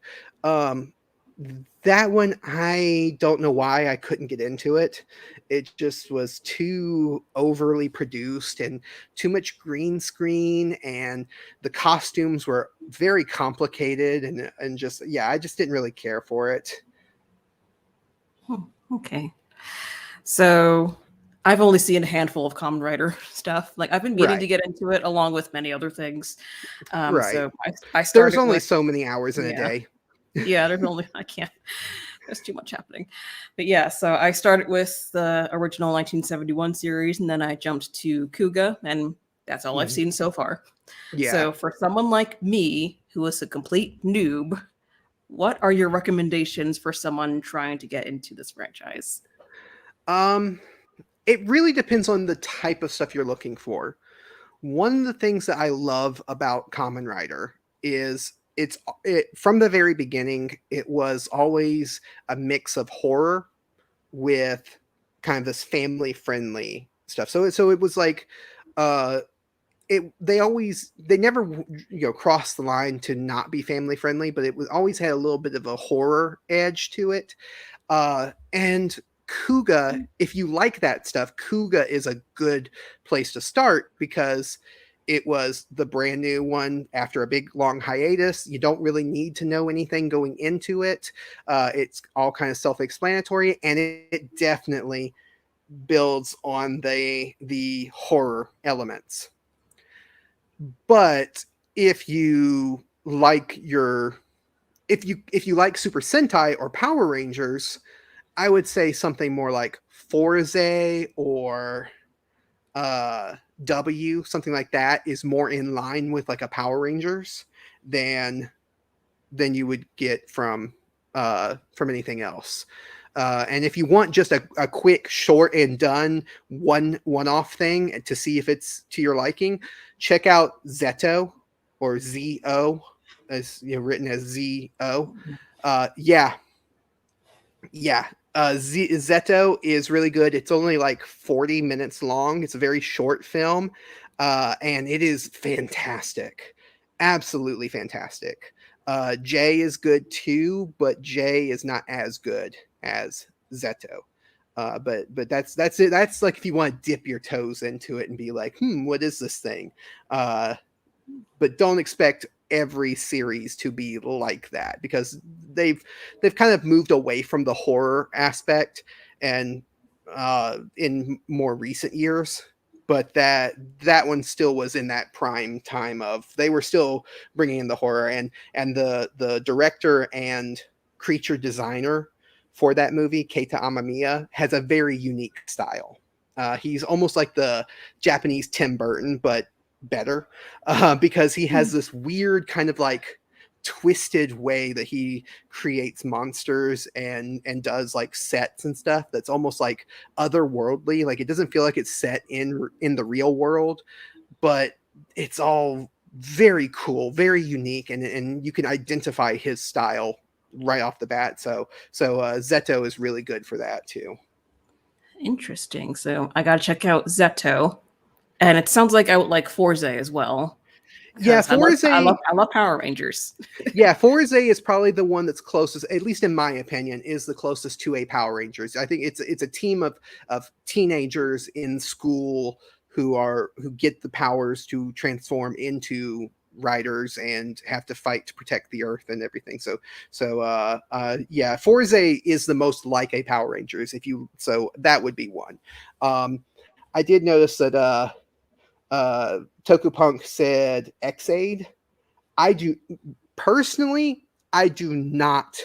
That one, I don't know why I couldn't get into it. It just was too overly produced and too much green screen, and the costumes were very complicated, and just, I just didn't really care for it. Okay. So I've only seen a handful of Kamen Rider stuff. Like, I've been meaning to get into it along with many other things. Right. So I started. There's only so many hours in a day. Yeah, I can't. There's too much happening. But yeah, so I started with the original 1971 series, and then I jumped to Kuga, and that's all I've seen so far. Yeah. So for someone like me, who is a complete noob, what are your recommendations for someone trying to get into this franchise? It really depends on the type of stuff you're looking for. One of the things that I love about Kamen Rider is it from the very beginning, it was always a mix of horror with kind of this family friendly stuff. So it was like they never crossed the line to not be family friendly, but it was always had a little bit of a horror edge to it. And Kuga, if you like that stuff, Kuga is a good place to start because it was the brand new one after a big long hiatus. You don't really need to know anything going into it. It's all kind of self-explanatory, and it definitely builds on the horror elements. But if you like if you like Super Sentai or Power Rangers, I would say something more like Forze or W, something like that, is more in line with like a Power Rangers than you would get from anything else. And if you want just a quick, short and done one-off thing to see if it's to your liking, check out Zeto, or Z-O, as written as Z-O. Zeto is really good. It's only like 40 minutes long. It's a very short film, and it is fantastic. Absolutely fantastic. J is good too, but J is not as good as Zeto. But that's it. That's like if you want to dip your toes into it and be like, what is this thing? But don't expect every series to be like that, because they've kind of moved away from the horror aspect and in more recent years. But that one still was in that prime time of, they were still bringing in the horror, and the director and creature designer for that movie, Keita Amamiya, has a very unique style. He's almost like the Japanese Tim Burton, but better, because he has this weird kind of like twisted way that he creates monsters and does like sets and stuff that's almost like otherworldly. Like, it doesn't feel like it's set in the real world, but it's all very cool, very unique, and you can identify his style right off the bat. So Zeto is really good for that too. Interesting. So I gotta check out Zeto. And it sounds like I would like Forza as well. Yeah, Forza. I love Power Rangers. Yeah, Forza is probably the one that's closest, at least in my opinion, is the closest to a Power Rangers. I think it's a team of teenagers in school who get the powers to transform into riders and have to fight to protect the earth and everything. Yeah, Forza is the most like a Power Rangers. So that would be one. I did notice that Toku Punk said X-Aid. I do not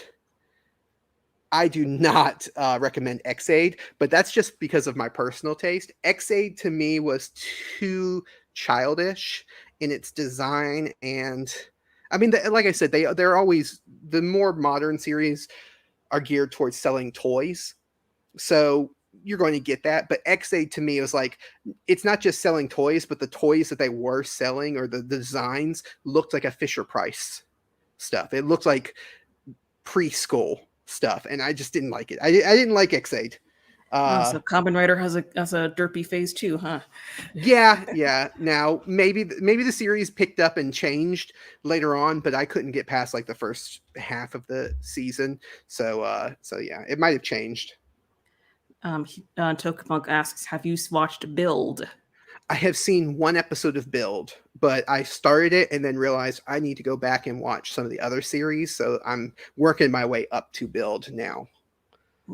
recommend X-Aid, but that's just because of my personal taste. X-Aid to me was too childish in its design, and I mean, like I said, they're always, the more modern series are geared towards selling toys, so you're going to get that. But X-Aid to me was like, it's not just selling toys, but the toys that they were selling, or the designs, looked like a Fisher Price stuff. It looked like preschool stuff, and I just didn't like it. I didn't like X-Aid. So Kamen Rider has a derpy phase too, huh? Yeah. Now maybe the series picked up and changed later on, but I couldn't get past like the first half of the season. So yeah, it might have changed. Tokupunk asks, have you watched Build? I have seen one episode of Build, but I started it and then realized I need to go back and watch some of the other series. So I'm working my way up to Build now.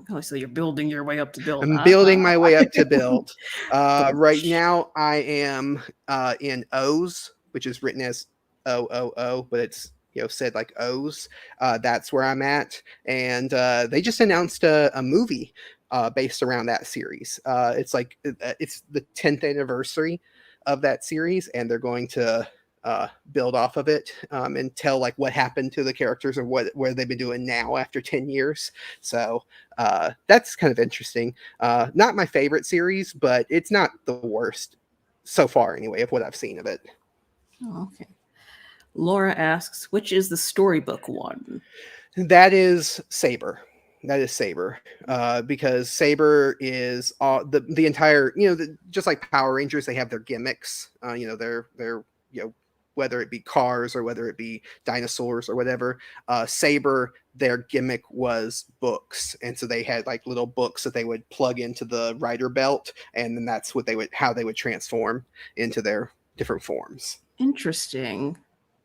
Oh, so you're building your way up to Build. I'm building my way up to Build. Right now I am in O's, which is written as O, but it's said like O's. That's where I'm at. And they just announced a movie based around that series. It's the 10th anniversary of that series, and they're going to build off of it and tell like what happened to the characters and what they've been doing now after 10 years. So that's kind of interesting. Not my favorite series, but it's not the worst so far anyway of what I've seen of it. Oh, okay. Laura asks, which is the storybook one? That is Saber. Because Saber is the entire, just like Power Rangers, they have their gimmicks, their whether it be cars or whether it be dinosaurs or whatever. Saber, their gimmick was books, and so they had like little books that they would plug into the rider belt, and then that's how they would transform into their different forms. Interesting.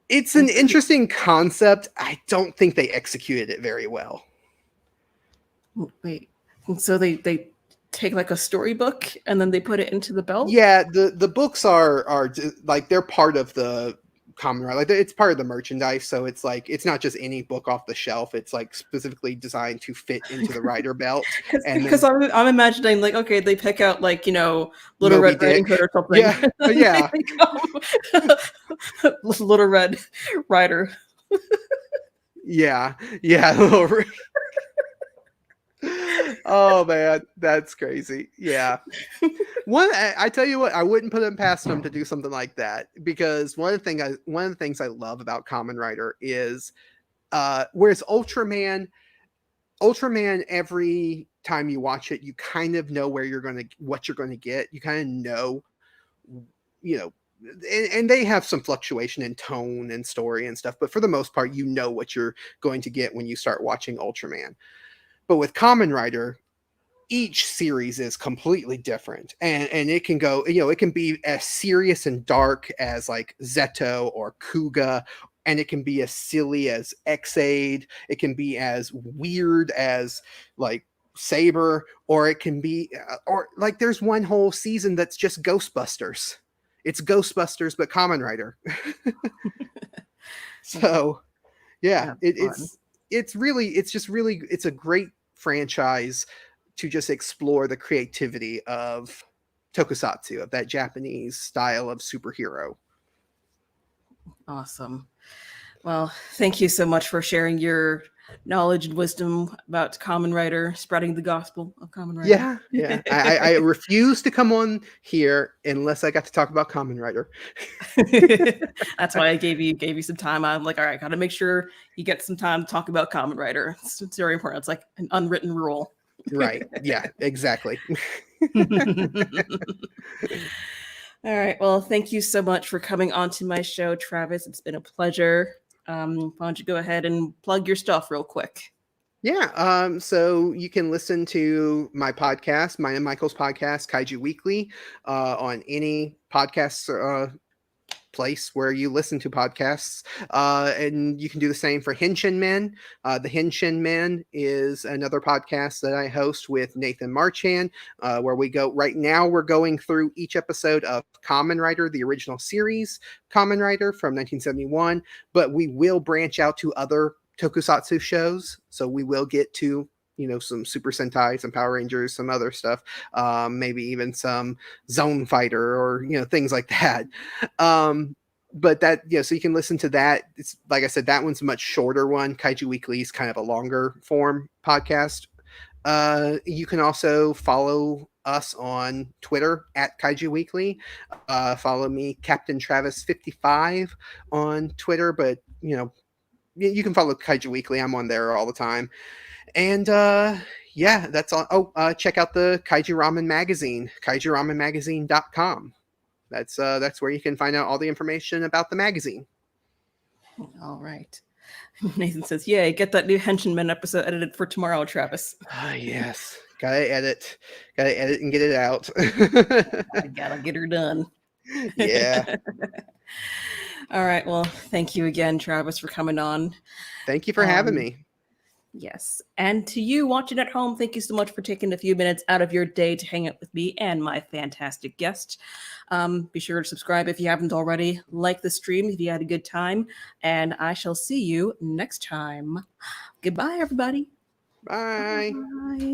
It's an interesting concept. I don't think they executed it very well. Wait, so they take like a storybook and then they put it into the belt? Yeah, the books are like, they're part of the Kamen Rider. Like, it's part of the merchandise, so it's like, it's not just any book off the shelf. It's like specifically designed to fit into the rider belt. Because I'm imagining like, okay, they pick out like, Little Red Riding Hood or something. Yeah. Little Red Rider. Yeah. Oh man, that's crazy. Yeah. I tell you what, I wouldn't put them past them to do something like that, because one of the things I love about Kamen Rider is whereas Ultraman, every time you watch it, you kind of know what you're going to get. You kind of know, and they have some fluctuation in tone and story and stuff, but for the most part, you know what you're going to get when you start watching Ultraman. But with Kamen Rider, each series is completely different, and it can go, it can be as serious and dark as like Zeto or Kuga, and it can be as silly as X-Aid. It can be as weird as like Saber, or it can be, or like there's one whole season that's just Ghostbusters. It's Ghostbusters, but Kamen Rider. So, yeah, it's a great franchise to just explore the creativity of tokusatsu, of that Japanese style of superhero. Awesome. Well, thank you so much for sharing your knowledge and wisdom about Kamen Rider, spreading the gospel of Kamen Rider. Yeah. I refuse to come on here unless I got to talk about Kamen Rider. That's why I gave you some time. I'm like, all right, got to make sure you get some time to talk about Kamen Rider. It's very important. It's like an unwritten rule. Right. Yeah, exactly. All right. Well, thank you so much for coming on to my show, Travis. It's been a pleasure. Why don't you go ahead and plug your stuff real quick? Yeah, so you can listen to my podcast, mine and Michael's podcast, Kaiju Weekly, on any podcast place where you listen to podcasts. And you can do the same for Henshin Men. The Henshin Men is another podcast that I host with Nathan Marchand, where right now we're going through each episode of Kamen Rider, the original series, Kamen Rider from 1971, but we will branch out to other tokusatsu shows. So we will get to some Super Sentai, some Power Rangers, some other stuff, maybe even some Zone Fighter or things like that. But that so you can listen to that. It's like I said, that one's a much shorter one. Kaiju Weekly is kind of a longer form podcast. You can also follow us on Twitter at Kaiju Weekly. Follow me, Captain Travis 55 on Twitter, but you can follow Kaiju Weekly. I'm on there all the time. And yeah, that's all. Oh, check out the Kaiju Ramen magazine, kaijuramenmagazine.com. That's where you can find out all the information about the magazine. All right. Nathan says, "Yay, get that new Henshin Men episode edited for tomorrow, Travis." Yes. Gotta edit and get it out. I gotta get her done. Yeah. All right. Well, thank you again, Travis, for coming on. Thank you for having me. Yes. And to you watching at home, thank you so much for taking a few minutes out of your day to hang out with me and my fantastic guest. Be sure to subscribe if you haven't already. Like the stream if you had a good time. And I shall see you next time. Goodbye, everybody. Bye. Bye.